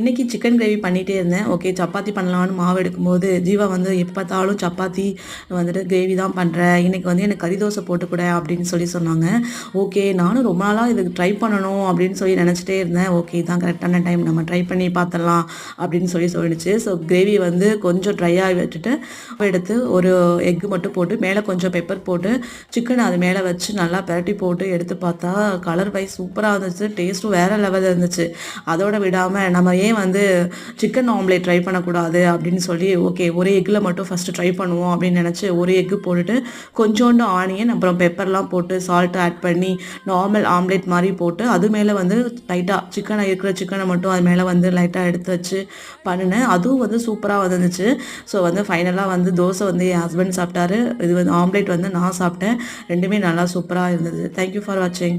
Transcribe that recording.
இன்றைக்கி chicken gravy பண்ணிகிட்டே இருந்தேன். ஓகே சப்பாத்தி பண்ணலான்னு மாவு எடுக்கும்போது ஜீவா வந்து எப்போ பார்த்தாலும் சப்பாத்தி வந்துட்டு கிரேவி தான் பண்ணுறேன், இன்றைக்கி வந்து எனக்கு கறி தோசை போட்டுக்கூட அப்படின்னு சொன்னாங்க. ஓகே நானும் ரொம்ப நாளாக இதுக்கு ட்ரை பண்ணணும் அப்படின்னு நினச்சிட்டே இருந்தேன். ஓகே இதான் கரெக்டான டைம், நம்ம ட்ரை பண்ணி பார்த்துடலாம் அப்படின்னு சொல்லிடுச்சு. ஸோ கிரேவி வந்து கொஞ்சம் ட்ரையாக விட்டுட்டு எடுத்து ஒரு எக்கு மட்டும் போட்டு மேலே கொஞ்சம் பெப்பர் போட்டு சிக்கனை அது மேலே வச்சு நல்லா பிரட்டி போட்டு எடுத்து பார்த்தா கலர் வைஸ் சூப்பராக இருந்துச்சு, டேஸ்ட்டும் வேறு லெவலில் இருந்துச்சு. அதோட விடாமல் நம்ம ஏன் வந்து சிக்கன் ஆம்லேட் ட்ரை பண்ணக்கூடாது அப்படின்னு சொல்லி ஓகே ஒரு எக்கில் மட்டும் ஃபஸ்ட்டு ட்ரை பண்ணுவோம் அப்படின்னு நினச்சி ஒரு எக்கு போட்டுட்டு கொஞ்சோண்டு ஆனியன் அப்புறம் பெப்பர்லாம் போட்டு சால்ட் ஆட் பண்ணி நார்மல் ஆம்லேட் மாதிரி போட்டு அது மேலே வந்து லைட்டாக சிக்கனை மட்டும் அது மேலே வந்து லைட்டாக எடுத்து வச்சு பண்ணினேன். அதுவும் வந்து சூப்பராக வந்துருந்துச்சு. ஸோ வந்து ஃபைனலாக வந்து தோசை வந்து என் ஹஸ்பண்ட் சாப்பிட்டாரு, இது வந்து ஆம்லேட் வந்து நான் சாப்பிட்டேன். ரெண்டுமே நல்லா சூப்பராக இருந்தது. தேங்க்யூ ஃபார் வாட்சிங்.